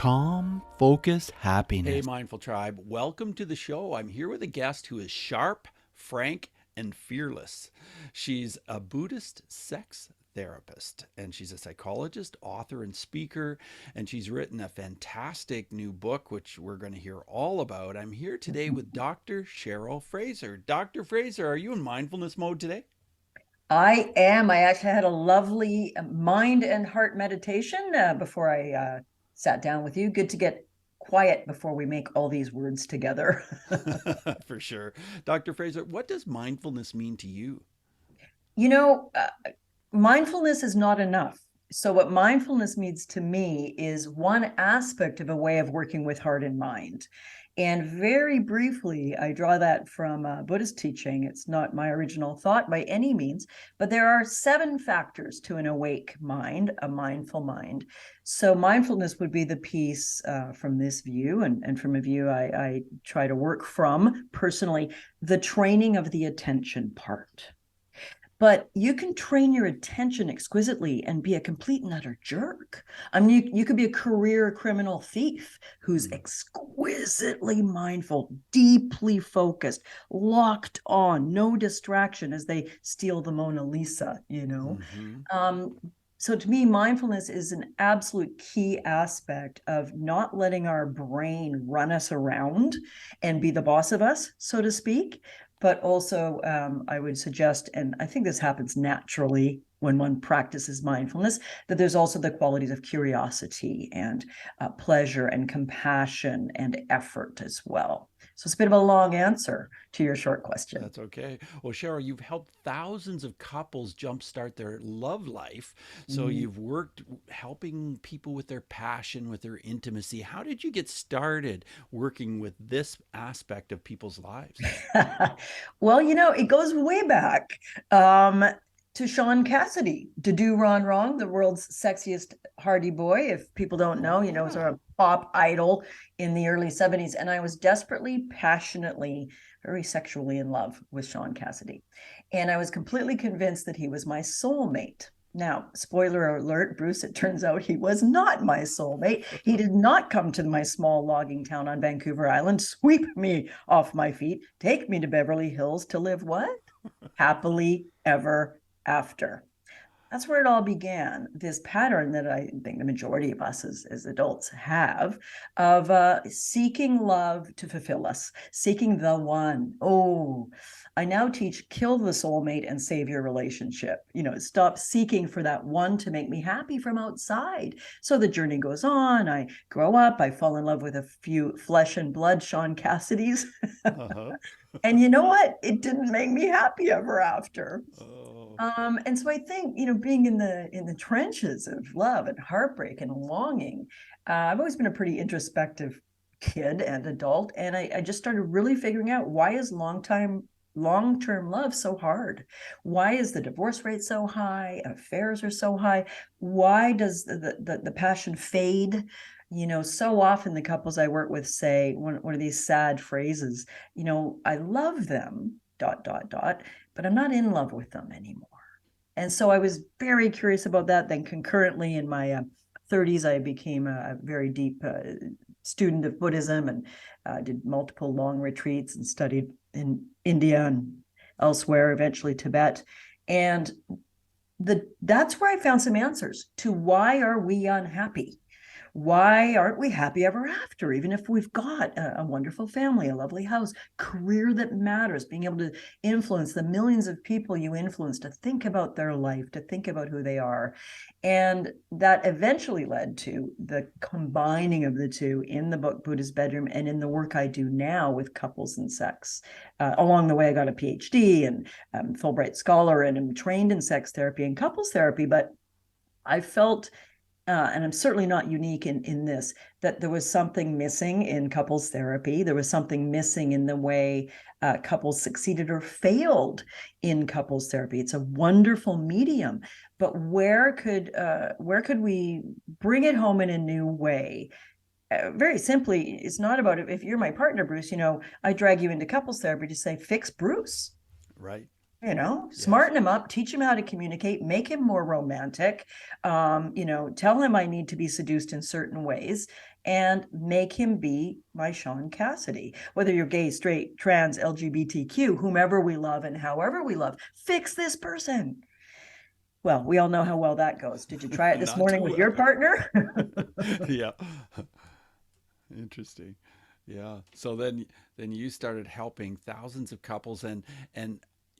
calm, focus, happiness. Hey, Mindful Tribe. Welcome to the show. I'm here with a guest who is sharp, frank, and fearless. She's a Buddhist sex therapist, and she's a psychologist, author, and speaker. And she's written a fantastic new book, which we're going to hear all about. I'm here today with Dr. Cheryl Fraser. Dr. Fraser, are you in mindfulness mode today? I am. I actually had a lovely mind and heart meditation before I sat down with you. Good to get quiet before we make all these words together. For sure. Dr. Fraser, what does mindfulness mean to you? You know, mindfulness is not enough. So what mindfulness means to me is one aspect of a way of working with heart and mind. And very briefly, I draw that from Buddhist teaching. It's not my original thought by any means, but there are 7 factors to an awake mind, a mindful mind. So mindfulness would be the piece from this view, and from a view I try to work from personally, the training of the attention part. But you can train your attention exquisitely and be a complete and utter jerk. I mean, you could be a career criminal thief who's exquisitely mindful, deeply focused, locked on, no distraction as they steal the Mona Lisa, you know. So to me, mindfulness is an absolute key aspect of not letting our brain run us around and be the boss of us, so to speak. But also, I would suggest, and I think this happens naturally when one practices mindfulness, that there's also the qualities of curiosity and pleasure and compassion and effort as well. So it's a bit of a long answer to your short question. That's okay. Well, Cheryl, you've helped thousands of couples jumpstart their love life. So you've worked helping people with their passion, with their intimacy. How did you get started working with this aspect of people's lives? Well, you know, it goes way back to Sean Cassidy, to do Ron Wrong, the world's sexiest Hardy boy. If people don't know, you know, sort of pop idol in the early 70s. And I was desperately, passionately, very sexually in love with Sean Cassidy. And I was completely convinced that he was my soulmate. Now, spoiler alert, Bruce, it turns out he was not my soulmate. He did not come to my small logging town on Vancouver Island, sweep me off my feet, take me to Beverly Hills to live what? Happily ever after. That's where it all began, this pattern that I think the majority of us as adults have of seeking love to fulfill us, seeking the one. Oh, I now teach kill the soulmate and save your relationship. You know, stop seeking for that one to make me happy from outside. So the journey goes on. I grow up. I fall in love with a few flesh and blood Sean Cassidys. And you know what? It didn't make me happy ever after. And so I think, you know, being in the trenches of love and heartbreak and longing, I've always been a pretty introspective kid and adult. And I just started really figuring out, why is long-term love so hard? Why is the divorce rate so high? Affairs are so high. Why does the passion fade? You know, so often the couples I work with say one of these sad phrases, you know, I love them, ... but I'm not in love with them anymore. And so I was very curious about that. Then concurrently in my 30s, I became a very deep student of Buddhism and did multiple long retreats and studied in India and elsewhere, eventually Tibet. And that's where I found some answers to why are we unhappy? Why aren't we happy ever after, even if we've got a wonderful family, a lovely house, career that matters, being able to influence the millions of people you influence, to think about their life, to think about who they are. And that eventually led to the combining of the two in the book Buddha's Bedroom and in the work I do now with couples and sex. Along the way, I got a PhD and Fulbright scholar, and I'm trained in sex therapy and couples therapy, but I felt and I'm certainly not unique in this, that there was something missing in couples therapy. There was something missing in the way couples succeeded or failed in couples therapy. It's a wonderful medium, but where could we bring it home in a new way? Very simply, it's not about, if you're my partner, Bruce, you know, I drag you into couples therapy to say, fix Bruce. Right. Smarten him up, teach him how to communicate, make him more romantic, tell him I need to be seduced in certain ways, and make him be my Sean Cassidy. Whether you're gay, straight, trans, LGBTQ, whomever we love and however we love, fix this person. Well, we all know how well that goes. Did you try it this morning with your partner? Yeah. Interesting. Yeah. So then you started helping thousands of couples, and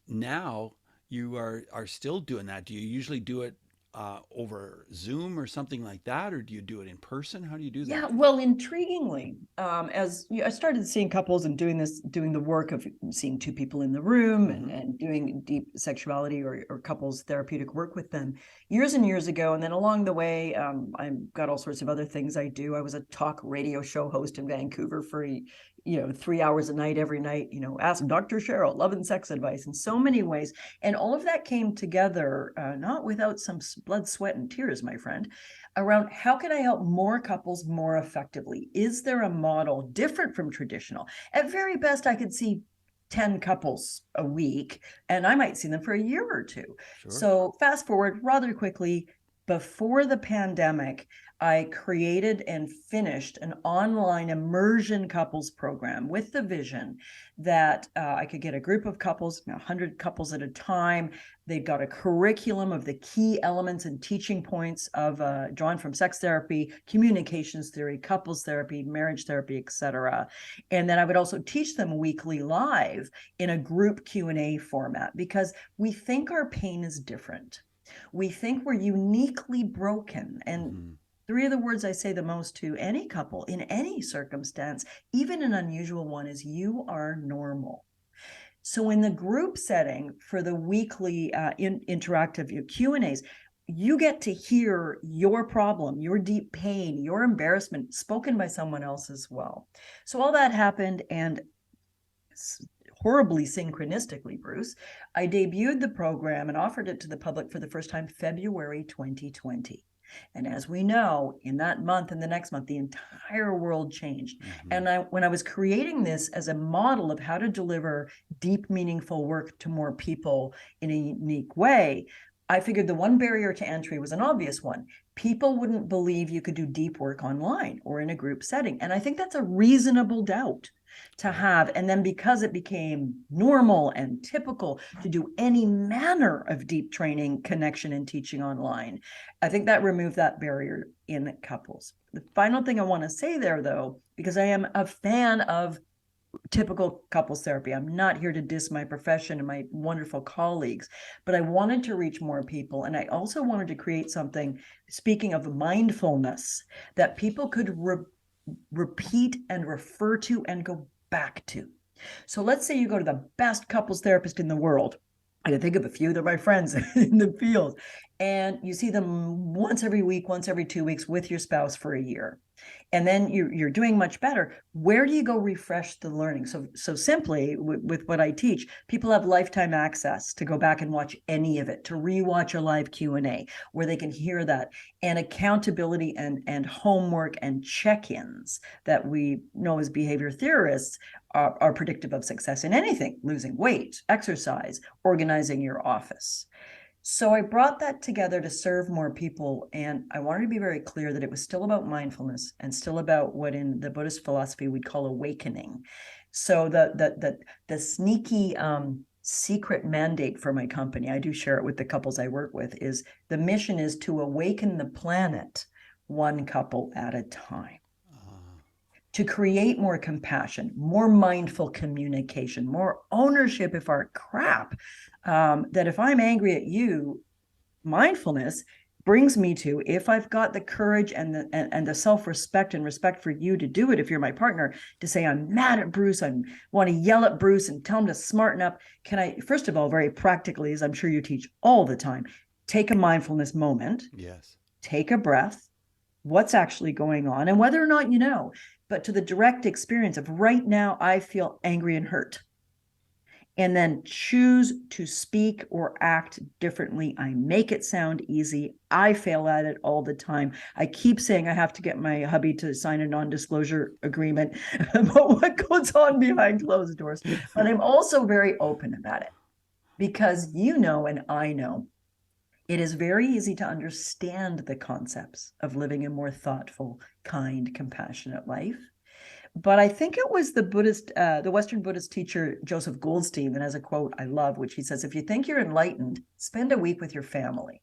now you are still doing that. Do you usually do it over Zoom or something like that, or do you do it in person? How do you do that? Yeah, well, intriguingly, as I started seeing couples and doing the work of seeing two people in the room and doing deep sexuality or couples therapeutic work with them years and years ago. And then along the way, I've got all sorts of other things I do. I was a talk radio show host in Vancouver for 3 hours a night, every night, ask Dr. Cheryl, love and sex advice in so many ways. And all of that came together, not without some blood, sweat, and tears, my friend, around how can I help more couples more effectively? Is there a model different from traditional? At very best, I could see 10 couples a week, and I might see them for a year or two. Sure. So fast forward rather quickly, before the pandemic, I created and finished an online immersion couples program with the vision that I could get a group of couples, 100 couples at a time. They've got a curriculum of the key elements and teaching points of drawn from sex therapy, communications theory, couples therapy, marriage therapy, etc. And then I would also teach them weekly live in a group Q&A format, because we think our pain is different. We think we're uniquely broken. And three of the words I say the most to any couple in any circumstance, even an unusual one, is you are normal. So in the group setting for the weekly interactive Q&As, you get to hear your problem, your deep pain, your embarrassment spoken by someone else as well. So all that happened, and horribly synchronistically, Bruce, I debuted the program and offered it to the public for the first time February 2020. And as we know, in that month and the next month, the entire world changed. And when I was creating this as a model of how to deliver deep, meaningful work to more people in a unique way, I figured the one barrier to entry was an obvious one. People wouldn't believe you could do deep work online or in a group setting. And I think that's a reasonable doubt to have. And then because it became normal and typical to do any manner of deep training, connection, and teaching online, I think that removed that barrier in couples. The final thing I want to say there, though, because I am a fan of typical couples therapy, I'm not here to diss my profession and my wonderful colleagues, but I wanted to reach more people. And I also wanted to create something, speaking of mindfulness, that people could repeat and refer to and go back to. So let's say you go to the best couples therapist in the world. I can think of a few, they're my friends in the field, and you see them once every week, once every 2 weeks with your spouse for a year. And then you're doing much better. Where do you go refresh the learning? So simply with what I teach, people have lifetime access to go back and watch any of it, to rewatch a live Q&A where they can hear that, and accountability and homework and check-ins that we know as behavior theorists are predictive of success in anything: losing weight, exercise, organizing your office. So I brought that together to serve more people, and I wanted to be very clear that it was still about mindfulness and still about what in the Buddhist philosophy we'd call awakening. So the sneaky secret mandate for my company, I do share it with the couples I work with, is the mission is to awaken the planet one couple at a time. To create more compassion, more mindful communication, more ownership of our crap. That if I'm angry at you, mindfulness brings me to, if I've got the courage and the self-respect and respect for you to do it, if you're my partner, to say, I'm mad at Bruce, I want to yell at Bruce and tell him to smarten up. Can I, first of all, very practically, as I'm sure you teach all the time, take a mindfulness moment. Yes. Take a breath. What's actually going on, and whether or not you know, but to the direct experience of right now, I feel angry and hurt. And then choose to speak or act differently. I make it sound easy. I fail at it all the time. I keep saying I have to get my hubby to sign a non-disclosure agreement about what goes on behind closed doors. But I'm also very open about it. because you know, and I know, it is very easy to understand the concepts of living a more thoughtful, kind, compassionate life. But I think it was the Western Buddhist teacher, Joseph Goldstein, and has a quote I love, which he says, if you think you're enlightened, spend a week with your family.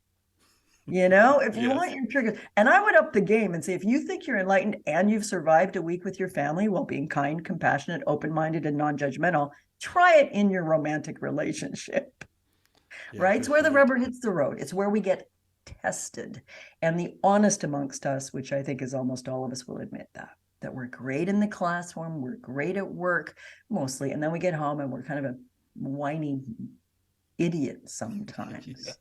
If you want your triggers. And I would up the game and say, if you think you're enlightened and you've survived a week with your family while being kind, compassionate, open-minded, and non-judgmental, try it in your romantic relationship. Right? It's where the rubber hits the road. It's where we get tested. And the honest amongst us, which I think is almost all of us will admit that we're great in the classroom, we're great at work mostly, and then we get home and we're kind of a whiny idiot sometimes.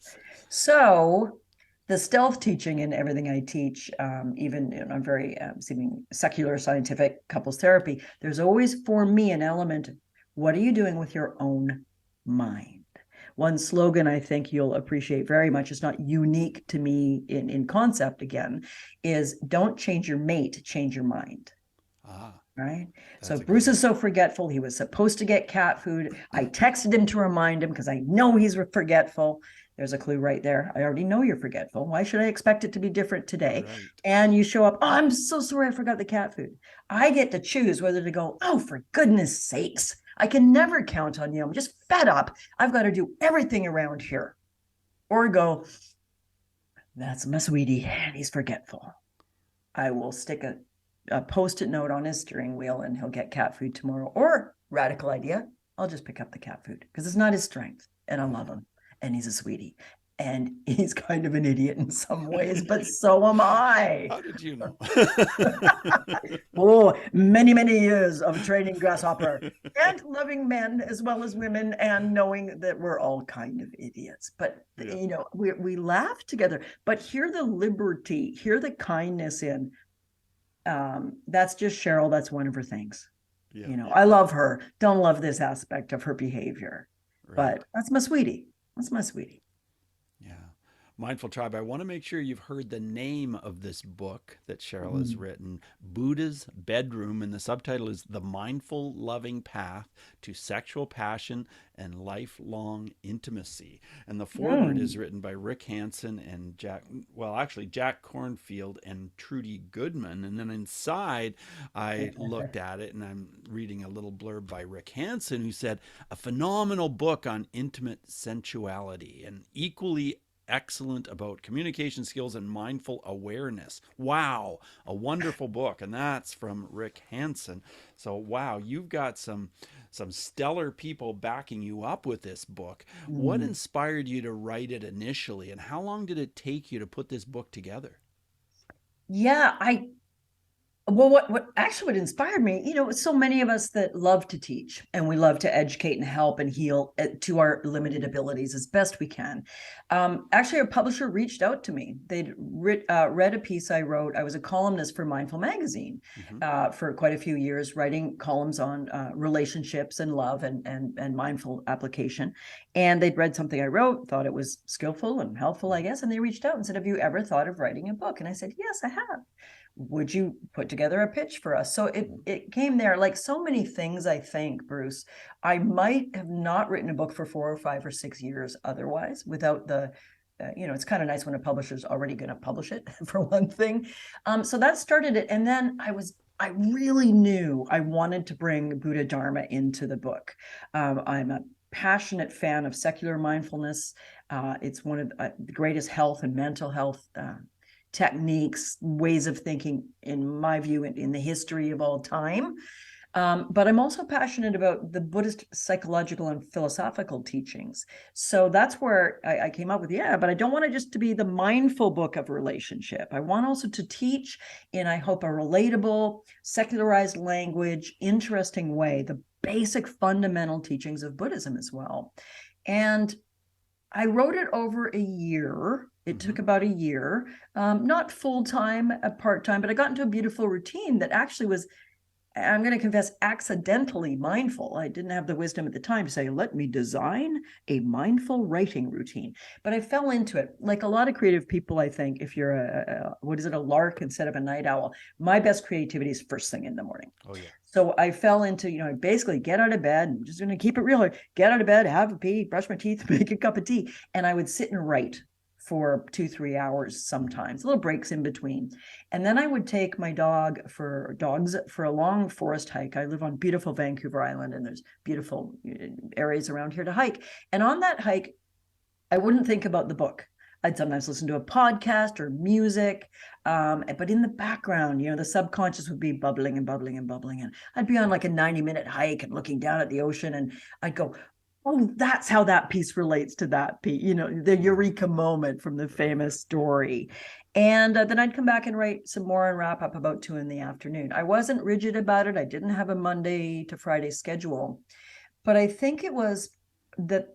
So the stealth teaching in everything I teach, even in a very seeming secular scientific couples therapy, there's always for me an element, what are you doing with your own mind? One slogan I think you'll appreciate very much, it's not unique to me in concept again, is don't change your mate, change your mind. Right? So Bruce is so forgetful. He was supposed to get cat food. I texted him to remind him because I know he's forgetful. There's a clue right there. I already know you're forgetful. Why should I expect it to be different today? Right. And you show up, oh, I'm so sorry I forgot the cat food. I get to choose whether to go, oh, for goodness sakes, I can never count on you. I'm just fed up. I've got to do everything around here. Or go, that's my sweetie, and he's forgetful. I will stick a Post-it note on his steering wheel and he'll get cat food tomorrow. Or, radical idea, I'll just pick up the cat food because it's not his strength and I love him and he's a sweetie. And he's kind of an idiot in some ways, but so am I. How did you know? Oh, many, many years of training grasshopper and loving men as well as women and knowing that we're all kind of idiots. But, we laugh together. But hear the liberty, hear the kindness in, that's just Cheryl. That's one of her things. I love her. Don't love this aspect of her behavior. Right. But that's my sweetie. That's my sweetie. Yeah. Mindful Tribe, I want to make sure you've heard the name of this book that Cheryl has written, Buddha's Bedroom, and the subtitle is The Mindful Loving Path to Sexual Passion and Lifelong Intimacy. And the foreword is written by Rick Hansen and Jack Cornfield and Trudy Goodman. And then inside, I looked at it and I'm reading a little blurb by Rick Hansen who said, a phenomenal book on intimate sensuality and equally excellent about communication skills and mindful awareness. Wow, a wonderful book. And that's from Rick Hansen. So wow, you've got some stellar people backing you up with this book. What inspired you to write it initially, and how long did it take you to put this book together? Yeah, what inspired me, so many of us that love to teach and we love to educate and help and heal to our limited abilities as best we can. Actually, a publisher reached out to me. They'd read a piece I wrote. I was a columnist for Mindful Magazine for quite a few years, writing columns on relationships and love and mindful application. And they'd read something I wrote, thought it was skillful and helpful, I guess. And they reached out and said, have you ever thought of writing a book? And I said, yes, I have. Would you put together a pitch for us? So it came there. Like so many things, I think, Bruce, I might have not written a book for 4 or 5 or 6 years otherwise without the, it's kind of nice when a publisher's already going to publish it for one thing. So that started it. And then I really knew I wanted to bring Buddha Dharma into the book. I'm a passionate fan of secular mindfulness. It's one of the greatest health and mental health techniques, ways of thinking, in my view, in the history of all time. But I'm also passionate about the Buddhist psychological and philosophical teachings. So that's where I came up with, but I don't want it just to be the mindful book of relationship. I want also to teach in, I hope, a relatable, secularized language, interesting way, the basic fundamental teachings of Buddhism as well. And I wrote it over a year. It took about a year, not full-time, part-time, but I got into a beautiful routine that actually was I'm going to confess, accidentally mindful. I didn't have the wisdom at the time to say, let me design a mindful writing routine. But I fell into it. Like a lot of creative people, I think, if you're a lark instead of a night owl, my best creativity is first thing in the morning. Oh, yeah. So I fell into, basically get out of bed, I'm just going to keep it real, get out of bed, have a pee, brush my teeth, make a cup of tea. And I would sit and write for 2-3 hours sometimes, little breaks in between. And then I would take my dogs for a long forest hike. I live on beautiful Vancouver Island, and there's beautiful areas around here to hike. And on that hike, I wouldn't think about the book. I'd sometimes listen to a podcast or music, but in the background, the subconscious would be bubbling and bubbling and bubbling. And I'd be on like a 90-minute hike and looking down at the ocean, and I'd go, oh, that's how that piece relates to that piece, the eureka moment from the famous story. And then I'd come back and write some more and wrap up about 2 p.m. I wasn't rigid about it. I didn't have a Monday to Friday schedule, but I think it was that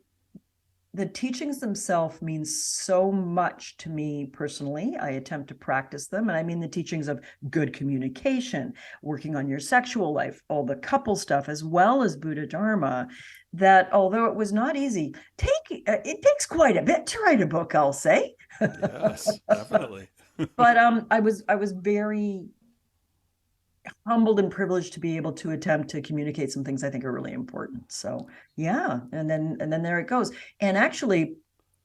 the teachings themselves mean so much to me personally. I attempt to practice them. And I mean the teachings of good communication, working on your sexual life, all the couple stuff, as well as Buddha Dharma, that although it was not easy, it takes quite a bit to write a book, I'll say. Yes, definitely. But I was very humbled and privileged to be able to attempt to communicate some things I think are really important. So yeah, and then there it goes. And actually,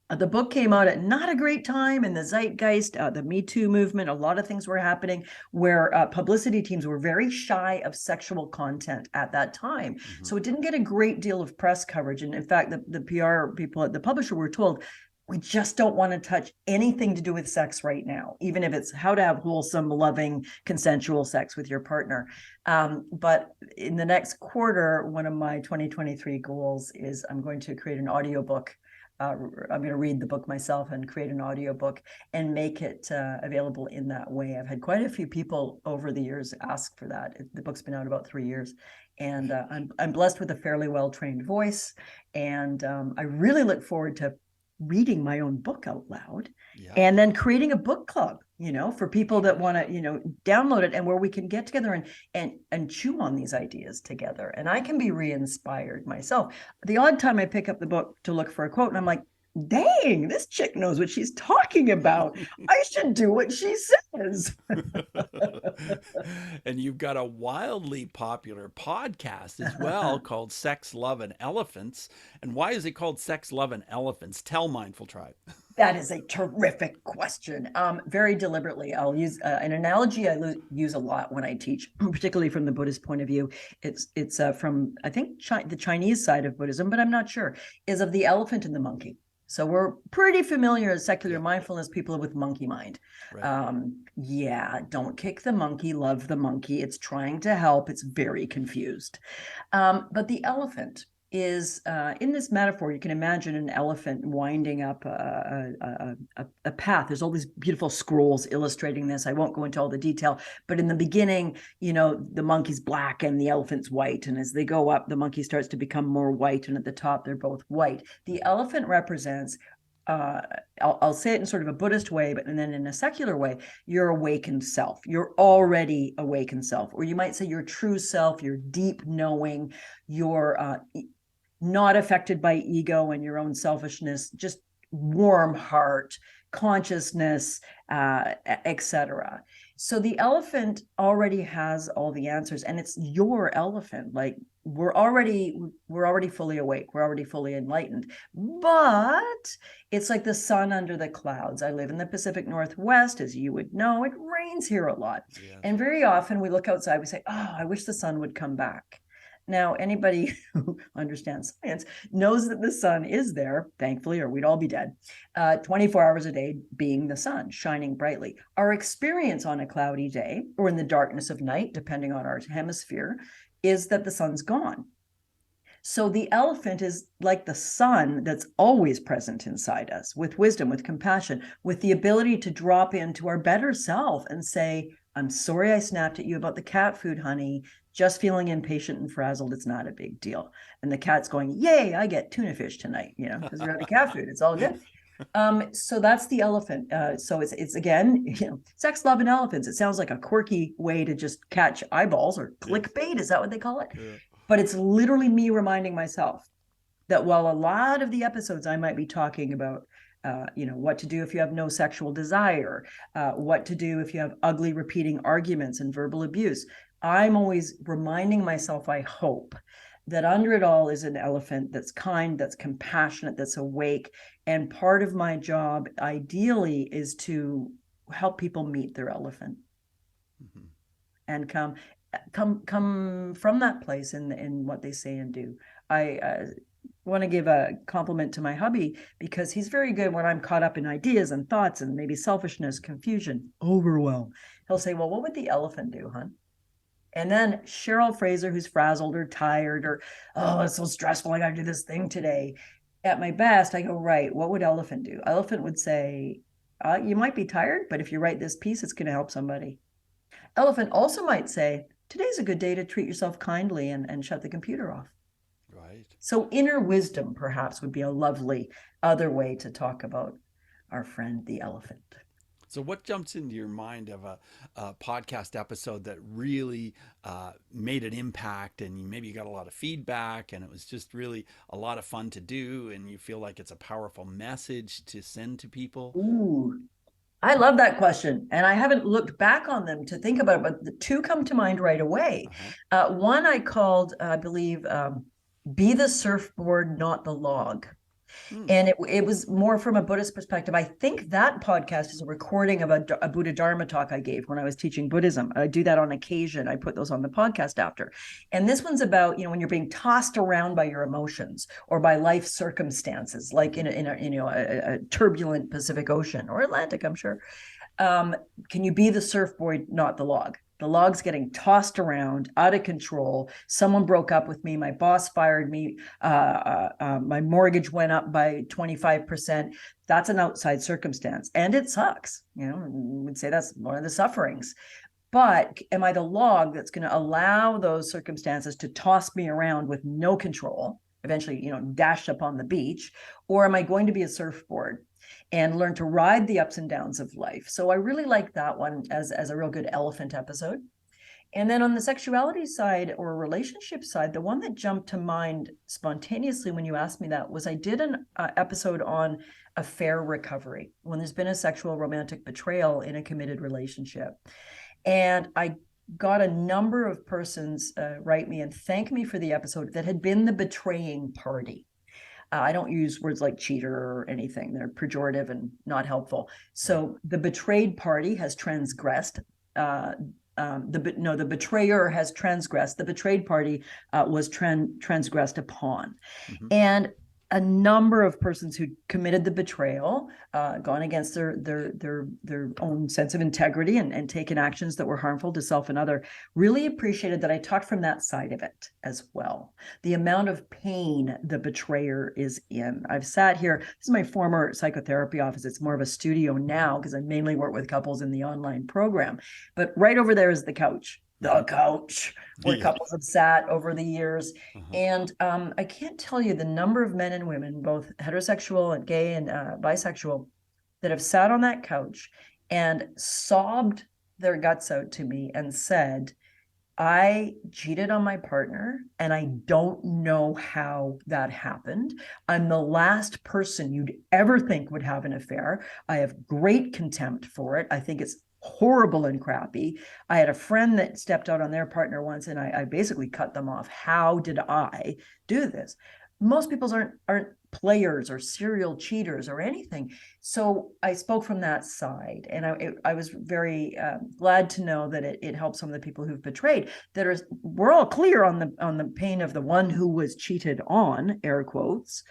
the book came out at not a great time in the zeitgeist, the Me Too movement. A lot of things were happening where publicity teams were very shy of sexual content at that time. Mm-hmm. So it didn't get a great deal of press coverage. And in fact, the PR people at the publisher were told, we just don't want to touch anything to do with sex right now, even if it's how to have wholesome, loving, consensual sex with your partner. But in the next quarter, one of my 2023 goals is I'm going to create an audiobook. I'm going to read the book myself and create an audiobook and make it available in that way. I've had quite a few people over the years ask for that. The book's been out about 3 years. And I'm blessed with a fairly well-trained voice. And I really look forward to reading my own book out loud, and then creating a book club, for people that want to, download it, and where we can get together and chew on these ideas together. And I can be re-inspired myself. The odd time I pick up the book to look for a quote, and I'm like, dang, this chick knows what she's talking about. I should do what she says. And you've got a wildly popular podcast as well called Sex, Love, and Elephants. And why is it called Sex, Love, and Elephants? Tell Mindful Tribe. That is a terrific question. Very deliberately, I'll use an analogy I use a lot when I teach, particularly from the Buddhist point of view. It's from, I think, the Chinese side of Buddhism, but I'm not sure, is of the elephant and the monkey. So we're pretty familiar as secular mindfulness people with monkey mind. Right. Don't kick the monkey, love the monkey. It's trying to help. It's very confused. But the elephant is, in this metaphor, you can imagine an elephant winding up a path. There's all these beautiful scrolls illustrating this. I won't go into all the detail, but in the beginning, the monkey's black and the elephant's white. And as they go up, the monkey starts to become more white. And at the top, they're both white. The elephant represents, I'll say it in sort of a Buddhist way, and then in a secular way, your awakened self, your already awakened self, or you might say your true self, your deep knowing, your not affected by ego and your own selfishness, just warm heart, consciousness, etc. So the elephant already has all the answers, and it's your elephant. Like we're already fully awake, we're already fully enlightened, but it's like the sun under the clouds. I live in the Pacific Northwest, as you would know. It rains here a lot. Yes. And very often we look outside, we say, oh, I wish the sun would come back. Now, anybody who understands science knows that the sun is there, thankfully, or we'd all be dead, 24 hours a day, being the sun, shining brightly. Our experience on a cloudy day, or in the darkness of night, depending on our hemisphere, is that the sun's gone. So the elephant is like the sun that's always present inside us, with wisdom, with compassion, with the ability to drop into our better self and say, I'm sorry I snapped at you about the cat food, honey. Just feeling impatient and frazzled, it's not a big deal. And the cat's going, yay, I get tuna fish tonight, because we're at the cat food. It's all good. So that's the elephant. So it's again, sex, love, and elephants. It sounds like a quirky way to just catch eyeballs or clickbait. Is that what they call it? Yeah. But it's literally me reminding myself that while a lot of the episodes I might be talking about, what to do if you have no sexual desire, what to do if you have ugly repeating arguments and verbal abuse, I'm always reminding myself, I hope, that under it all is an elephant that's kind, that's compassionate, that's awake. And part of my job, ideally, is to help people meet their elephant and come from that place in what they say and do. I want to give a compliment to my hubby because he's very good when I'm caught up in ideas and thoughts and maybe selfishness, confusion, overwhelm. He'll say, well, what would the elephant do, hon? And then Cheryl, Fraser, who's frazzled or tired or, oh, it's so stressful, I got to do this thing today. At my best, I go, right, what would elephant do? Elephant would say, you might be tired, but if you write this piece, it's going to help somebody. Elephant also might say, today's a good day to treat yourself kindly and shut the computer off. Right. So inner wisdom perhaps would be a lovely other way to talk about our friend, the elephant. So what jumps into your mind of a podcast episode that really made an impact, and maybe you got a lot of feedback and it was just really a lot of fun to do and you feel like it's a powerful message to send to people? Ooh, I love that question. And I haven't looked back on them to think about it, but the two come to mind right away. One I called, I believe, Be the Surfboard, Not the Log. And it was more from a Buddhist perspective. I think that podcast is a recording of a Buddha Dharma talk I gave when I was teaching Buddhism. I do that on occasion. I put those on the podcast after. And this one's about, when you're being tossed around by your emotions or by life circumstances, like in a turbulent Pacific Ocean or Atlantic, I'm sure. Can you be the surfboard, not the log? The log's getting tossed around, out of control. Someone broke up with me. My boss fired me. My mortgage went up by 25%. That's an outside circumstance. And it sucks. We would say that's one of the sufferings. But am I the log that's going to allow those circumstances to toss me around with no control, eventually, dashed up on the beach? Or am I going to be a surfboard and learn to ride the ups and downs of life? So I really like that one as a real good elephant episode. And then on the sexuality side or relationship side, the one that jumped to mind spontaneously when you asked me that was I did an episode on affair recovery when there's been a sexual romantic betrayal in a committed relationship. And I got a number of persons write me and thank me for the episode that had been the betraying party. I don't use words like cheater or anything. They're pejorative and not helpful. So the betrayed party has transgressed. The betrayer has transgressed. The betrayed party was transgressed upon. And a number of persons who committed the betrayal, gone against their own sense of integrity and taken actions that were harmful to self and other, really appreciated that I talked from that side of it as well. The amount of pain the betrayer is in. I've sat here, this is my former psychotherapy office. It's more of a studio now because I mainly work with couples in the online program. But right over there is the couch. Where couples have sat over the years. And I can't tell you the number of men and women, both heterosexual and gay and bisexual, that have sat on that couch and sobbed their guts out to me and said, I cheated on my partner and I don't know how that happened. I'm the last person you'd ever think would have an affair. I have great contempt for it. I think it's horrible and crappy. I had a friend that stepped out on their partner once and I basically cut them off. How did I do this? Most people aren't players or serial cheaters or anything. So I spoke from that side, and I was very glad to know that it helped some of the people who've betrayed. We're all clear on the pain of the one who was cheated on, air quotes,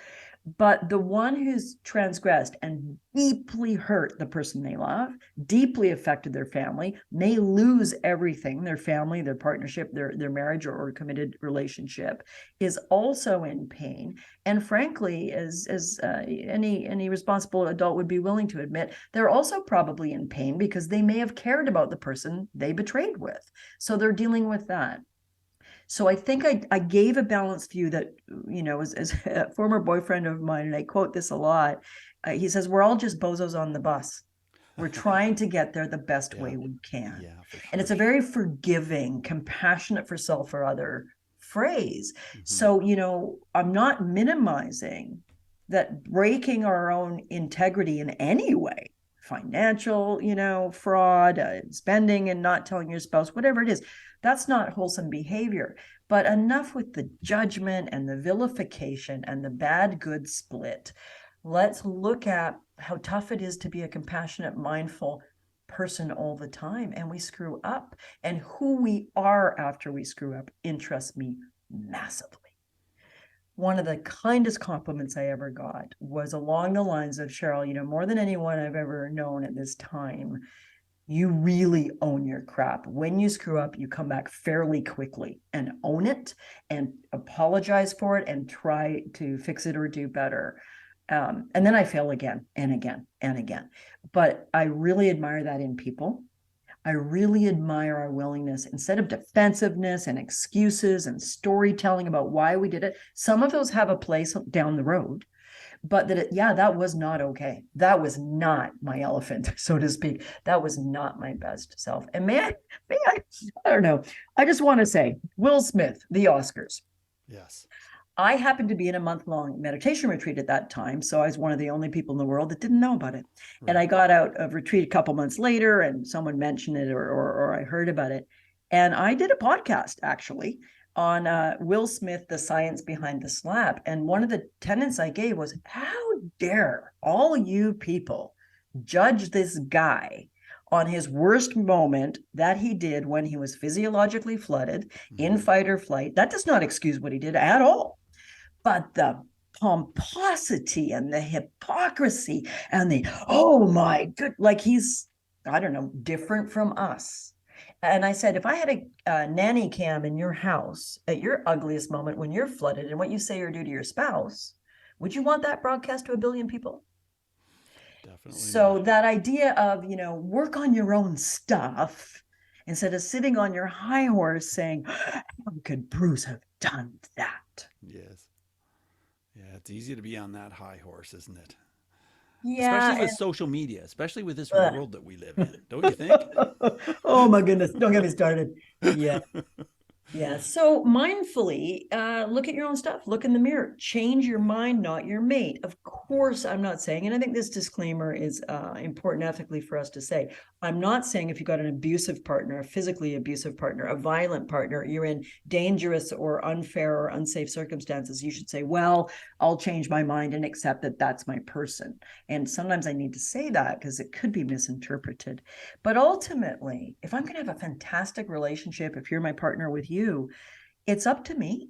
but the one who's transgressed and deeply hurt the person they love, deeply affected their family, may lose everything, their family, their partnership, their marriage or committed relationship, is also in pain. And frankly, as any responsible adult would be willing to admit, they're also probably in pain because they may have cared about the person they betrayed with. So they're dealing with that. So I think I gave a balanced view that, as a former boyfriend of mine, and I quote this a lot, he says, we're all just bozos on the bus. We're trying to get there the best way we can. Yeah, for sure. And it's a very forgiving, compassionate for self or other phrase. So, I'm not minimizing that breaking our own integrity in any way, financial, fraud, spending and not telling your spouse, whatever it is, that's not wholesome behavior. But enough with the judgment and the vilification and the bad good split. Let's look at how tough it is to be a compassionate, mindful person all the time. And we screw up. And who we are after we screw up interests me massively. One of the kindest compliments I ever got was along the lines of, Cheryl, more than anyone I've ever known at this time, you really own your crap. When you screw up, you come back fairly quickly and own it and apologize for it and try to fix it or do better. And then I fail again and again and again. But I really admire that in people. I really admire our willingness, instead of defensiveness and excuses and storytelling about why we did it. Some of those have a place down the road, but that was not okay. That was not my elephant, so to speak. That was not my best self. And I don't know. I just want to say, Will Smith, the Oscars. Yes. I happened to be in a month-long meditation retreat at that time, so I was one of the only people in the world that didn't know about it. Right. And I got out of retreat a couple months later, and someone mentioned it, or I heard about it. And I did a podcast, actually, on Will Smith, The Science Behind the Slap. And one of the tenets I gave was, how dare all you people judge this guy on his worst moment that he did when he was physiologically flooded in fight or flight. That does not excuse what he did at all. But the pomposity and the hypocrisy and oh my good, like he's, I don't know, different from us. And I said, if I had a nanny cam in your house at your ugliest moment when you're flooded and what you say or do to your spouse, would you want that broadcast to 1 billion people? Definitely. So not. that idea of, work on your own stuff instead of sitting on your high horse saying, how could Bruce have done that? Yes. Yeah, it's easy to be on that high horse, isn't it? Yeah. Especially with social media, especially with this world that we live in, don't you think? Oh my goodness, don't get me started. Yeah. Yeah. So mindfully, look at your own stuff, look in the mirror, change your mind, not your mate. Of course, I'm not saying, and I think this disclaimer is important ethically for us to say, I'm not saying if you've got an abusive partner, a physically abusive partner, a violent partner, you're in dangerous or unfair or unsafe circumstances, you should say, well, I'll change my mind and accept that that's my person. And sometimes I need to say that because it could be misinterpreted. But ultimately, if I'm going to have a fantastic relationship, if you're my partner with you, it's up to me.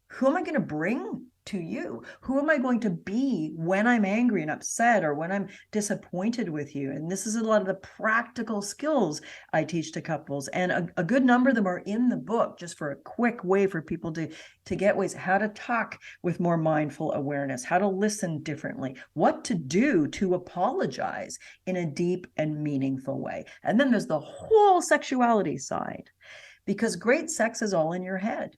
Who am I going to bring to you? Who am I going to be when I'm angry and upset or when I'm disappointed with you? And this is a lot of the practical skills I teach to couples. And a good number of them are in the book, just for a quick way for people to get ways, how to talk with more mindful awareness, how to listen differently, what to do to apologize in a deep and meaningful way. And then there's the whole sexuality side, because great sex is all in your head.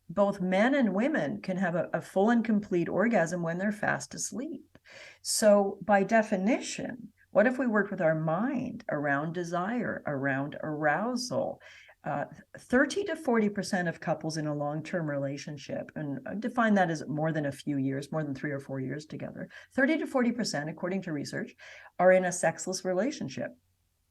Both men and women can have a full and complete orgasm when they're fast asleep. So by definition, what if we worked with our mind around desire, around arousal? 30 to 40% of couples in a long-term relationship, and I define that as more than a few years, more than 3 or 4 years together, 30 to 40%, according to research, are in a sexless relationship,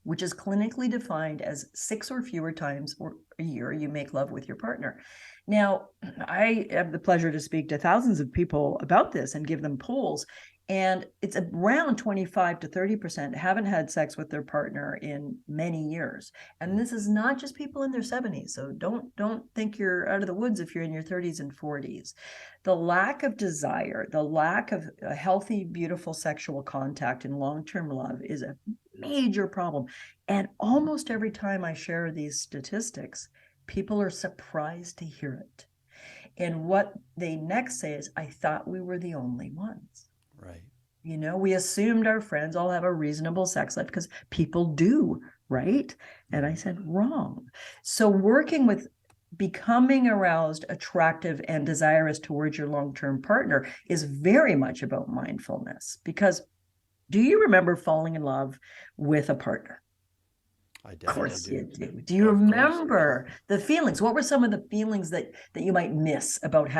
which is clinically defined as 6 or fewer times a year you make love with your partner. Now, I have the pleasure to speak to thousands of people about this and give them polls, and it's around 25 to 30% haven't had sex with their partner in many years. And this is not just people in their 70s, so don't think you're out of the woods if you're in your 30s and 40s. The lack of desire, the lack of a healthy, beautiful sexual contact in long-term love is a major problem. And almost every time I share these statistics, people are surprised to hear it. And what they next say is, I thought we were the only ones. Right. We assumed our friends all have a reasonable sex life because people do, right? And I said, wrong. So working with becoming aroused, attractive, and desirous towards your long-term partner is very much about mindfulness. Because do you remember falling in love with a partner? I Of definitely course do. you do. Do you Of course. remember the feelings? What were some of the feelings that you might miss about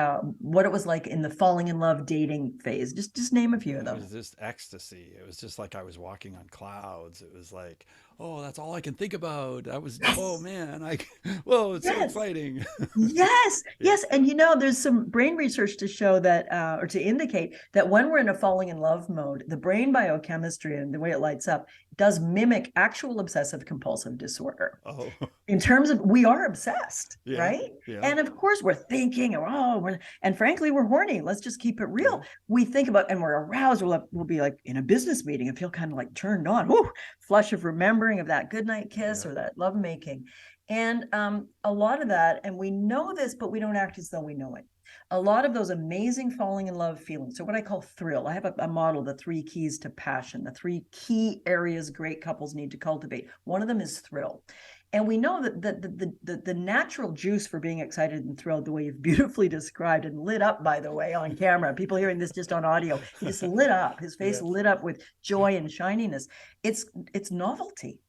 what it was like in the falling in love dating phase? Just name a few of It was them. just ecstasy. It was just like I was walking on clouds. It was like, oh, that's all I can think about. I was, oh Yes. man, whoa, it's so Yes. exciting. Yes, Yeah. yes. And there's some brain research to show that, or to indicate that when we're in a falling in love mode, the brain biochemistry and the way it lights up does mimic actual obsessive compulsive disorder. Oh, In terms of, we are obsessed, yeah, right? yeah, And of course we're thinking, and frankly, we're horny. Let's just keep it yeah, real. We think about, and we're aroused. We'll be like in a business meeting and feel kind of like turned on, whoo, flush of remembering of that goodnight kiss yeah, or that love making. And a lot of that, and we know this, but we don't act as though we know it. A lot of those amazing falling in love feelings. So what I call thrill, I have a model, the 3 keys to passion, the 3 key areas great couples need to cultivate. One of them is thrill. And we know that the natural juice for being excited and thrilled, the way you've beautifully described and lit up, by the way, on camera, people hearing this just on audio, he just lit up, his face yes, lit up with joy and shininess. It's novelty.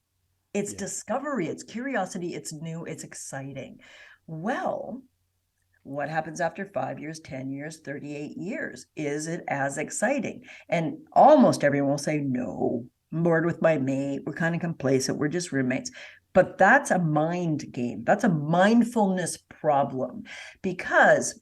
It's yeah, discovery, it's curiosity, it's new, it's exciting. Well, what happens after 5 years, 10 years, 38 years? Is it as exciting? And almost everyone will say, no, I'm bored with my mate. We're kind of complacent. We're just roommates. But that's a mind game. That's a mindfulness problem, because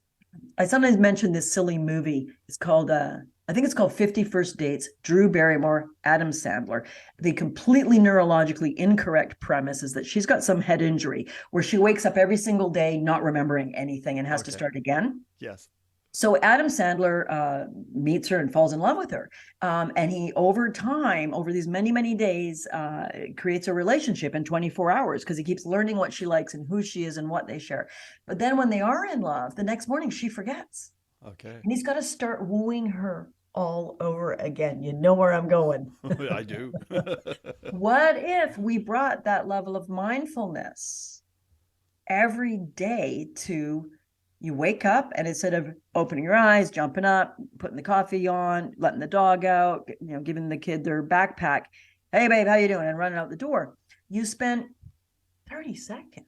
I sometimes mention this silly movie. It's called, I think it's called 50 First Dates, Drew Barrymore, Adam Sandler. The completely neurologically incorrect premise is that she's got some head injury where she wakes up every single day not remembering anything and has to okay, start again. yes, So Adam Sandler meets her and falls in love with her. And he, over time, over these many, many days, creates a relationship in 24 hours because he keeps learning what she likes and who she is and what they share. But then when they are in love, the next morning she forgets. okay. And he's got to start wooing her all over again. You know where I'm going. I do. What if we brought that level of mindfulness every day to, you wake up and instead of opening your eyes, jumping up, putting the coffee on, letting the dog out, giving the kid their backpack, hey babe, how you doing? And running out the door, you spent 30 seconds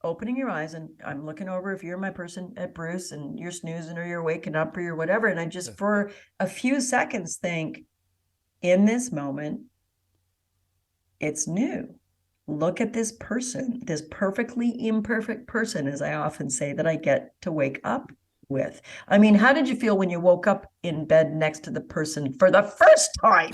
opening your eyes, and I'm looking over if you're my person at Bruce and you're snoozing or you're waking up or you're whatever. And I just, for a few seconds, think, in this moment, it's new. Look at this person, this perfectly imperfect person, as I often say, that I get to wake up with. I mean, how did you feel when you woke up in bed next to the person for the first time?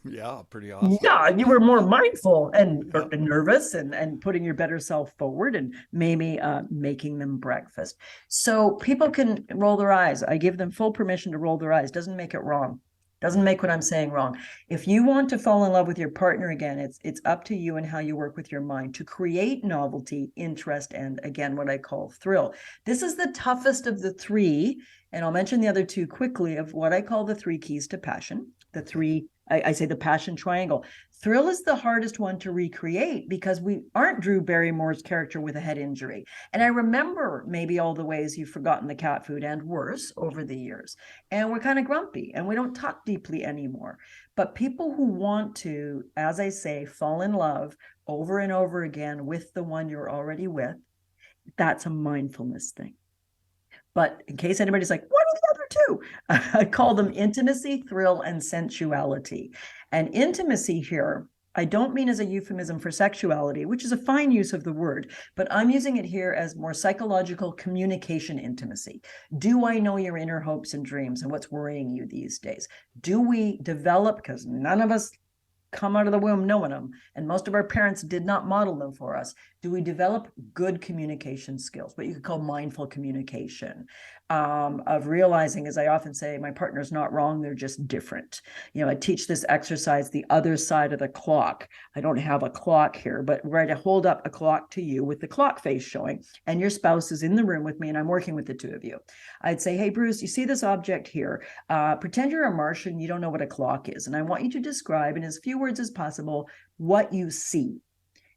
Yeah, pretty awesome. Yeah, you were more mindful and Yeah. nervous and putting your better self forward and maybe making them breakfast. So people can roll their eyes. I give them full permission to roll their eyes. Doesn't make it wrong. Doesn't make what I'm saying wrong. If you want to fall in love with your partner again, it's up to you and how you work with your mind to create novelty, interest, and again, what I call thrill. This is the toughest of the 3, and I'll mention the other 2 quickly, of what I call the 3 keys to passion. The 3, I say the passion triangle. Thrill is the hardest one to recreate because we aren't Drew Barrymore's character with a head injury. And I remember maybe all the ways you've forgotten the cat food and worse over the years. And we're kind of grumpy and we don't talk deeply anymore. But people who want to, as I say, fall in love over and over again with the one you're already with, that's a mindfulness thing. But in case anybody's like, what are the other 2? I call them intimacy, thrill, and sensuality. And intimacy here, I don't mean as a euphemism for sexuality, which is a fine use of the word, but I'm using it here as more psychological communication intimacy. Do I know your inner hopes and dreams and what's worrying you these days? Do we develop, because none of us come out of the womb knowing them, and most of our parents did not model them for us. Do we develop good communication skills, what you could call mindful communication, of realizing, as I often say, my partner's not wrong, they're just different. I teach this exercise, the other side of the clock. I don't have a clock here, but we're going to hold up a clock to you with the clock face showing, and your spouse is in the room with me, and I'm working with the 2 of you. I'd say, hey, Bruce, you see this object here? Pretend you're a Martian, you don't know what a clock is, and I want you to describe in as few words as possible what you see.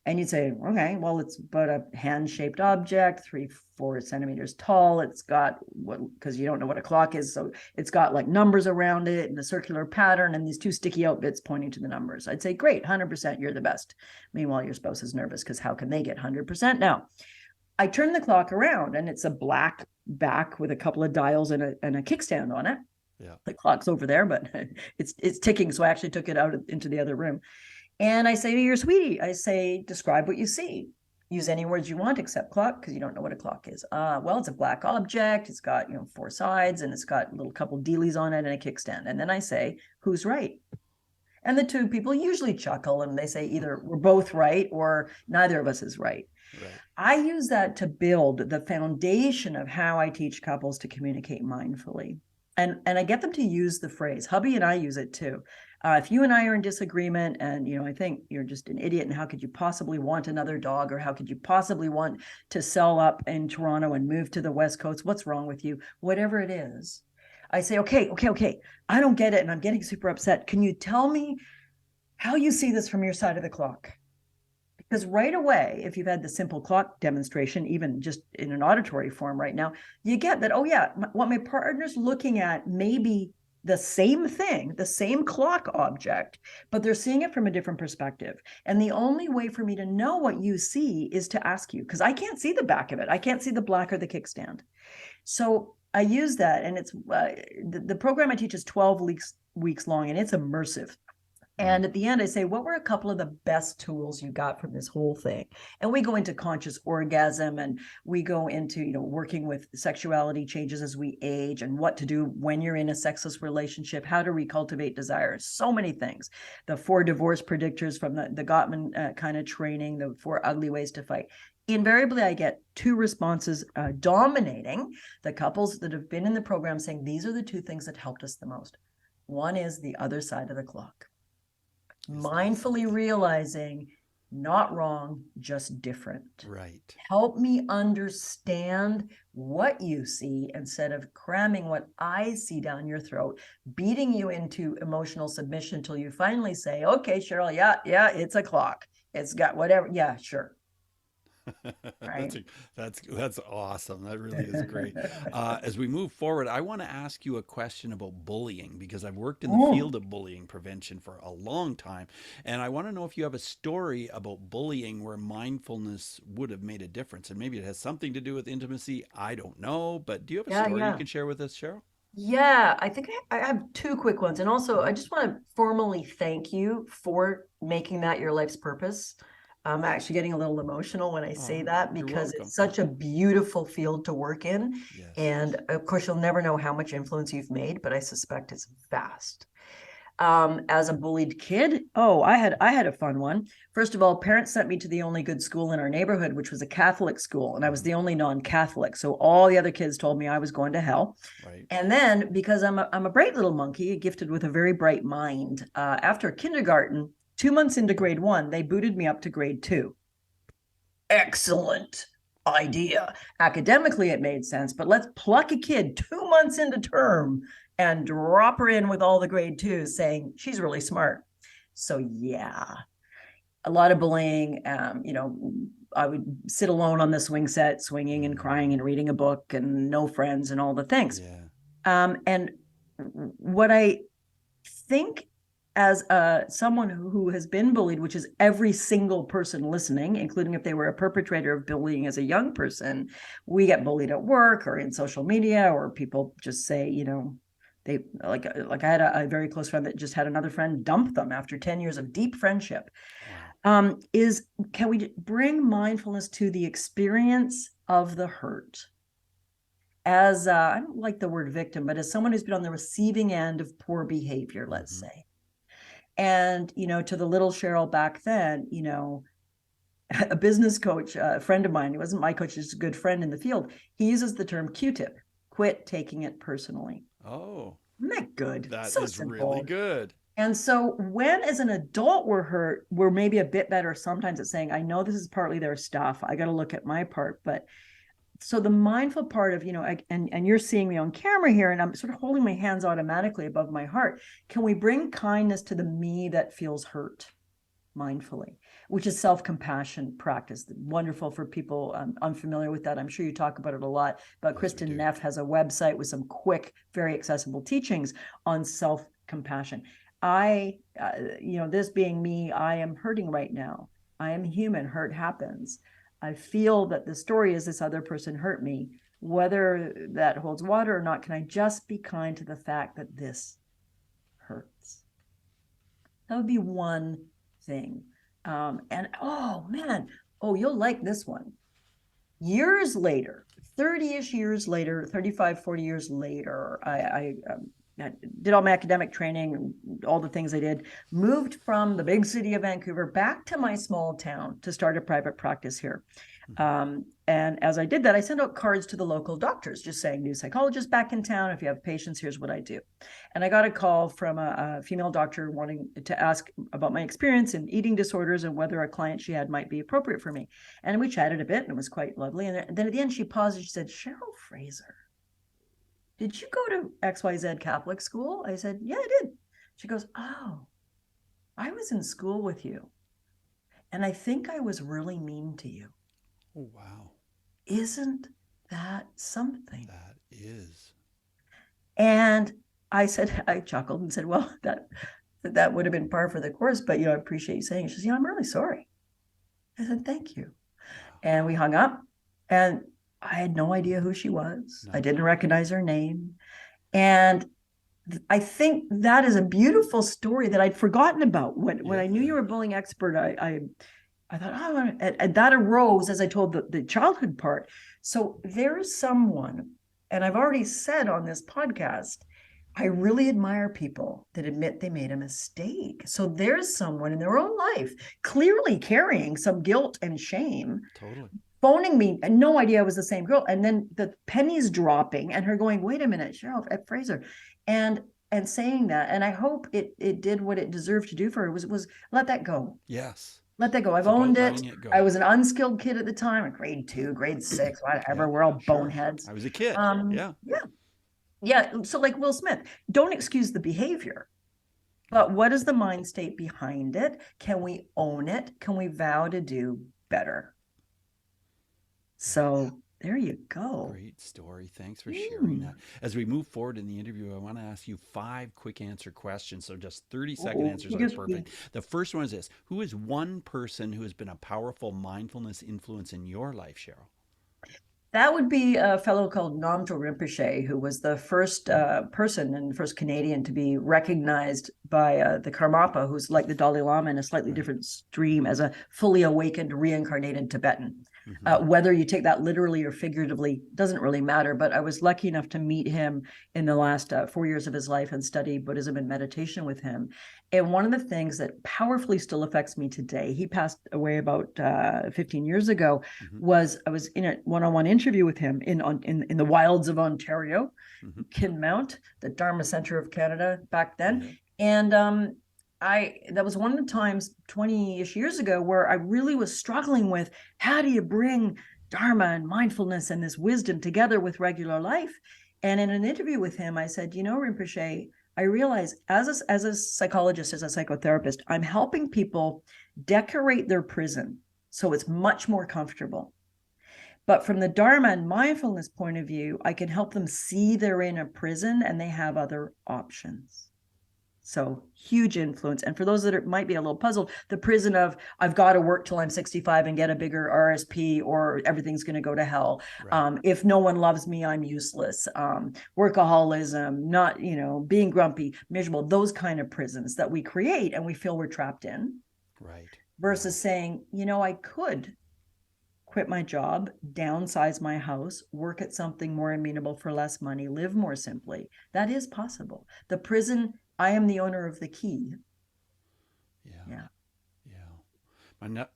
And you'd say, okay, well, it's about a hand-shaped object, 3-4 centimeters tall. It's got what, because you don't know what a clock is. So it's got like numbers around it and a circular pattern and these two sticky out bits pointing to the numbers. I'd say, great, 100%, you're the best. Meanwhile, your spouse is nervous because how can they get 100% now? I turn the clock around and it's a black back with a couple of dials and a kickstand on it. Yeah. The clock's over there, but it's ticking. So I actually took it out into the other room. And I say to your sweetie, I say, describe what you see. Use any words you want except clock, because you don't know what a clock is. Well, it's a black object. It's got, 4 sides and it's got a little couple dealies on it and a kickstand. And then I say, who's right? And the two people usually chuckle and they say either we're both right or neither of us is right. Right. I use that to build the foundation of how I teach couples to communicate mindfully. And I get them to use the phrase. Hubby and I use it too. If you and I are in disagreement and, I think you're just an idiot and how could you possibly want another dog, or how could you possibly want to sell up in Toronto and move to the West Coast? What's wrong with you? Whatever it is, I say, okay. I don't get it. And I'm getting super upset. Can you tell me how you see this from your side of the clock? Because right away, if you've had the simple clock demonstration, even just in an auditory form right now, you get that, oh yeah, what my partner's looking at may be the same thing, the same clock object, but they're seeing it from a different perspective. And the only way for me to know what you see is to ask you, because I can't see the back of it. I can't see the black or the kickstand. So I use that, and it's the program I teach is 12 weeks long, and it's immersive. And at the end, I say, what were a couple of the best tools you got from this whole thing? And we go into conscious orgasm, and we go into, working with sexuality changes as we age, and what to do when you're in a sexless relationship, how to recultivate desires, so many things. The 4 divorce predictors from the Gottman kind of training, the 4 ugly ways to fight. Invariably, I get 2 responses dominating the couples that have been in the program saying, these are the 2 things that helped us the most. One is the other side of the clock. Mindfully realizing, not wrong, just different. Right. Help me understand what you see instead of cramming what I see down your throat, beating you into emotional submission till you finally say, okay, Cheryl, yeah, it's a clock. It's got whatever. Yeah, sure. Right. That's awesome. That really is great. As we move forward, I want to ask you a question about bullying, because I've worked in the field of bullying prevention for a long time. And I want to know if you have a story about bullying where mindfulness would have made a difference. And maybe it has something to do with intimacy. I don't know. But do you have a story you can share with us, Cheryl? Yeah, I think I have 2 quick ones. And also, I just want to formally thank you for making that your life's purpose. I'm actually getting a little emotional when I say that, because it's such a beautiful field to work in. Yes. And of course, you'll never know how much influence you've made, but I suspect it's vast. As a bullied kid, I had a fun one. First of all, parents sent me to the only good school in our neighborhood, which was a Catholic school, and I was the only non-Catholic. So all the other kids told me I was going to hell. Right. And then, because I'm a bright little monkey, gifted with a very bright mind, after kindergarten, 2 months into grade 1, they booted me up to grade 2. Excellent idea. Academically, it made sense, but let's pluck a kid 2 months into term and drop her in with all the grade 2s saying she's really smart. So yeah, a lot of bullying. I would sit alone on the swing set, swinging and crying and reading a book and no friends and all the things. Yeah. And what I think, as someone who has been bullied, which is every single person listening, including if they were a perpetrator of bullying as a young person, we get bullied at work or in social media, or people just say, they like I had a very close friend that just had another friend dump them after 10 years of deep friendship. Wow. Can we bring mindfulness to the experience of the hurt? As I don't like the word victim, but as someone who's been on the receiving end of poor behavior, let's say. And, to the little Cheryl back then, a business coach, a friend of mine, he wasn't my coach, he's a good friend in the field. He uses the term Q-tip, quit taking it personally. Oh, isn't that good? That so is simple. really good. And so when, as an adult, we're hurt, we're maybe a bit better sometimes at saying, I know this is partly their stuff. I got to look at my part. But so the mindful part of, and you're seeing me on camera here, and I'm sort of holding my hands automatically above my heart. Can we bring kindness to the me that feels hurt? mindfully, which is self-compassion practice. Wonderful for people unfamiliar with that. I'm sure you talk about it a lot, but Yes, Kristen Neff has a website with some quick, very accessible teachings on self-compassion. This being me, I am hurting right now. I am human. Hurt happens. I feel that the story is this other person hurt me. Whether that holds water or not, can I just be kind to the fact that this hurts? That would be one thing. You'll like this one. Years later, 30-ish years later, 35, 40 years later, I did all my academic training, all the things I did, moved from the big city of Vancouver back to my small town to start a private practice here. And as I did that, I sent out cards to the local doctors just saying, new psychologist back in town. If you have patients, here's what I do. And I got a call from a female doctor wanting to ask about my experience in eating disorders and whether a client she had might be appropriate for me. And we chatted a bit and it was quite lovely. And then at the end, she paused and she said, Cheryl Fraser, did you go to XYZ Catholic school? I said, yeah, I did. She goes, oh, I was in school with you. And I think I was really mean to you. Oh, wow. Isn't that something? That is. And I chuckled and said, well, that would have been par for the course, but, I appreciate you saying it. She says, I'm really sorry. I said, thank you. And we hung up and I had no idea who she was. No. I didn't recognize her name. And I think that is a beautiful story that I'd forgotten about. When I knew you were a bullying expert, I thought, and that arose as I told the childhood part. So there's someone, and I've already said on this podcast, I really admire people that admit they made a mistake. So there's someone in their own life clearly carrying some guilt and shame. Totally. Phoning me, and no idea I was the same girl. And then the pennies dropping and her going, wait a minute, Cheryl at Fraser. And saying that. And I hope it did what it deserved to do for her was let that go. Yes. Let that go. I've owned it. I was an unskilled kid at the time, a grade 2, grade 6, whatever. We're all boneheads. I was a kid. Yeah. So like Will Smith, don't excuse the behavior, but what is the mind state behind it? Can we own it? Can we vow to do better? So there you go. Great story. Thanks for sharing that. As we move forward in the interview, I want to ask you 5 quick answer questions. So just 30-second answers are perfect. The first one is this. Who is one person who has been a powerful mindfulness influence in your life, Cheryl? That would be a fellow called Namjo Rinpoche, who was the first person and first Canadian to be recognized by the Karmapa, who's like the Dalai Lama in a slightly different stream, as a fully awakened, reincarnated Tibetan. Whether you take that literally or figuratively doesn't really matter, but I was lucky enough to meet him in the last 4 years of his life and study Buddhism and meditation with him. And one of the things that powerfully still affects me today, he passed away about 15 years ago, was I was in a one-on-one interview with him in the wilds of Ontario, Kinmount, the Dharma Center of Canada back then. And that was one of the times 20-ish years ago where I really was struggling with, how do you bring Dharma and mindfulness and this wisdom together with regular life? And in an interview with him, I said, Rinpoche, I realize as a psychologist, as a psychotherapist, I'm helping people decorate their prison so it's much more comfortable. But from the Dharma and mindfulness point of view, I can help them see they're in a prison and they have other options. So huge influence. And for those that might be a little puzzled, the prison of I've got to work till I'm 65 and get a bigger RSP or everything's going to go to hell. Right. If no one loves me, I'm useless. Workaholism, not, being grumpy, miserable, those kind of prisons that we create and we feel we're trapped in. Right. Versus saying, I could quit my job, downsize my house, work at something more amenable for less money, live more simply. That is possible. The prison, I am the owner of the key. Yeah.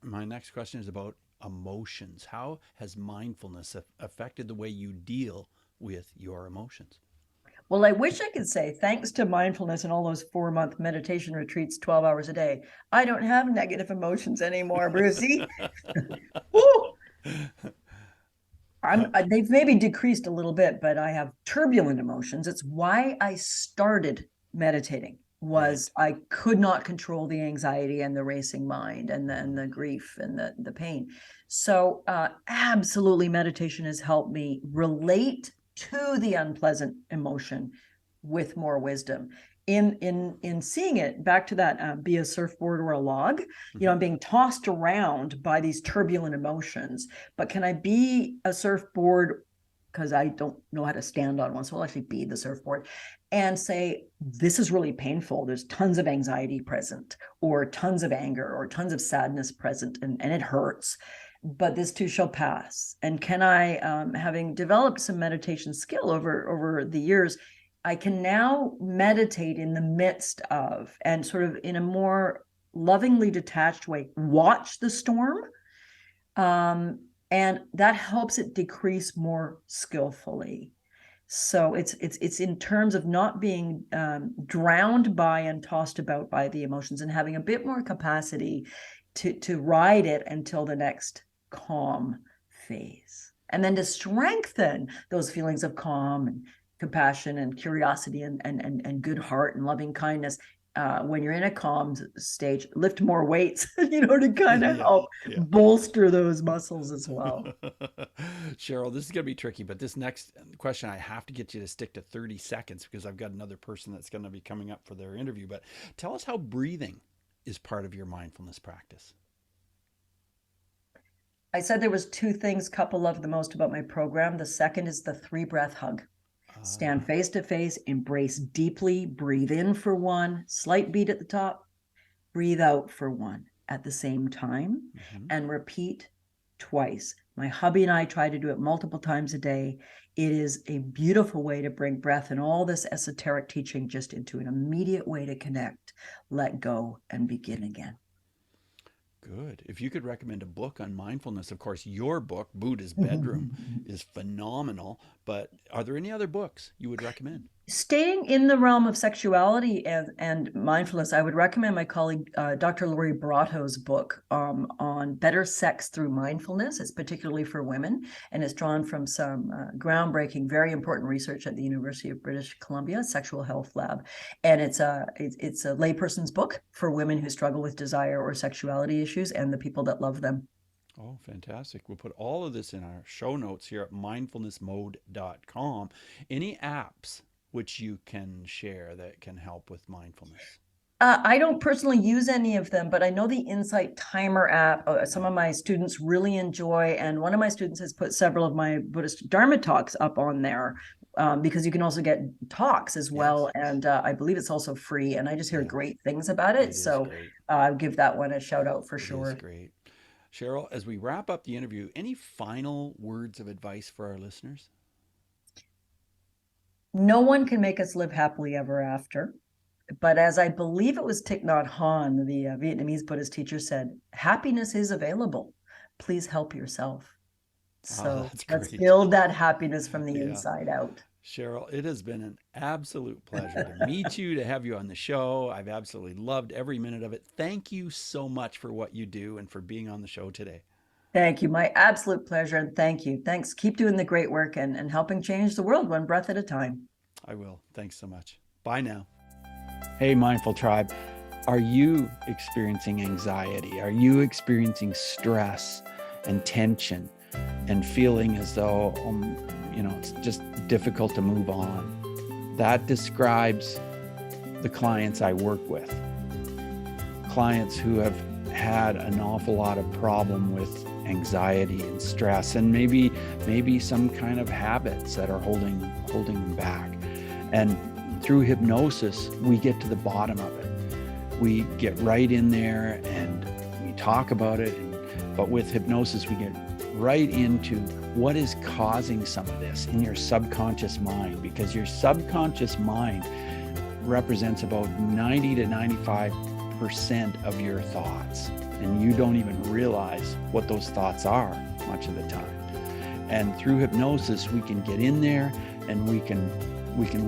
My next question is about emotions. How has mindfulness affected the way you deal with your emotions? Well, I wish I could say, thanks to mindfulness and all those 4-month meditation retreats, 12 hours a day, I don't have negative emotions anymore, Brucey. They've maybe decreased a little bit, but I have turbulent emotions. It's why I started meditating. was I could not control the anxiety and the racing mind and the grief and the pain. So absolutely, meditation has helped me relate to the unpleasant emotion with more wisdom. In seeing it, back to that, be a surfboard or a log, I'm being tossed around by these turbulent emotions, but can I be a surfboard? Because I don't know how to stand on one. So I'll actually be the surfboard and say, this is really painful. There's tons of anxiety present, or tons of anger, or tons of sadness present, and it hurts. But this too shall pass. And can I, having developed some meditation skill over the years, I can now meditate in the midst of, and sort of in a more lovingly detached way, watch the storm. And that helps it decrease more skillfully. So it's in terms of not being drowned by and tossed about by the emotions, and having a bit more capacity to ride it until the next calm phase. And then to strengthen those feelings of calm and compassion and curiosity and good heart and loving kindness. When you're in a calm stage, lift more weights, to kind of help bolster those muscles as well. Cheryl, this is going to be tricky, but this next question, I have to get you to stick to 30 seconds because I've got another person that's going to be coming up for their interview. But tell us how breathing is part of your mindfulness practice. I said there was two things couple love the most about my program. The second is the 3-breath hug. Stand face to face, embrace deeply, breathe in for one, slight beat at the top, breathe out for one at the same time, and repeat twice. My hubby and I try to do it multiple times a day. It is a beautiful way to bring breath and all this esoteric teaching just into an immediate way to connect, let go, and begin again. Good. If you could recommend a book on mindfulness, of course, your book, Buddha's Bedroom, is phenomenal. But are there any other books you would recommend? Staying in the realm of sexuality and mindfulness, I would recommend my colleague, Dr. Lori Brotto's book on better sex through mindfulness. It's particularly for women, and it's drawn from some groundbreaking, very important research at the University of British Columbia Sexual Health Lab. And it's a layperson's book for women who struggle with desire or sexuality issues and the people that love them. Oh, fantastic. We'll put all of this in our show notes here at mindfulnessmode.com. Any apps which you can share that can help with mindfulness? I don't personally use any of them, but I know the Insight Timer app, some of my students really enjoy, and one of my students has put several of my Buddhist Dharma talks up on there, because you can also get talks as well, and I believe it's also free, and I just hear great things about it, so I'll give that one a shout out for sure. It is great. Cheryl, as we wrap up the interview, any final words of advice for our listeners? No one can make us live happily ever after. But as I believe it was Thich Nhat Hanh, the Vietnamese Buddhist teacher, said, happiness is available. Please help yourself. So let's build that happiness from the inside out. Cheryl, it has been an absolute pleasure to meet you, to have you on the show. I've absolutely loved every minute of it. Thank you so much for what you do and for being on the show today. Thank you. My absolute pleasure. And thank you. Thanks. Keep doing the great work and helping change the world one breath at a time. I will. Thanks so much. Bye now. Hey, Mindful Tribe. Are you experiencing anxiety? Are you experiencing stress and tension and feeling as though, it's just difficult to move on? That describes the clients I work with. Clients who have had an awful lot of problem with anxiety and stress, and maybe some kind of habits that are holding them back. And through hypnosis, we get to the bottom of it. We get right in there and we talk about it. But with hypnosis, we get right into what is causing some of this in your subconscious mind, because your subconscious mind represents about 90 to 95% of your thoughts. And you don't even realize what those thoughts are much of the time. And through hypnosis, we can get in there and we can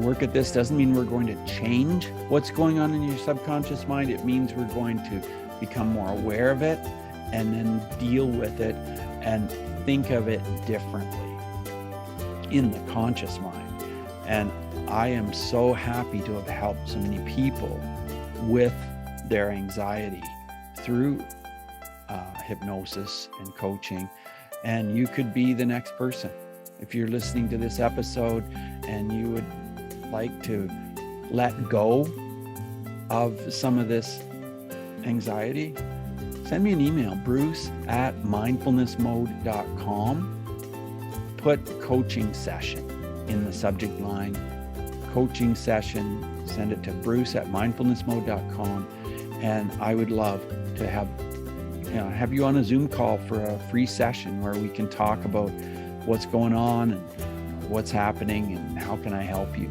work at this. Doesn't mean we're going to change what's going on in your subconscious mind. It means we're going to become more aware of it and then deal with it and think of it differently in the conscious mind. And I am so happy to have helped so many people with their anxiety through hypnosis and coaching. And you could be the next person. If you're listening to this episode and you would like to let go of some of this anxiety, send me an email, bruce@mindfulnessmode.com. Put coaching session in the subject line, coaching session. Send it to bruce@mindfulnessmode.com. And I would love to have you on a Zoom call for a free session where we can talk about what's going on and what's happening and how can I help you.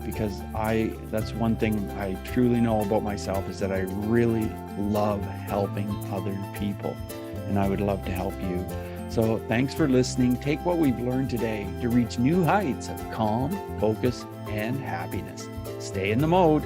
Because that's one thing I truly know about myself, is that I really love helping other people, and I would love to help you. So thanks for listening. Take what we've learned today to reach new heights of calm, focus, and happiness. Stay in the mode.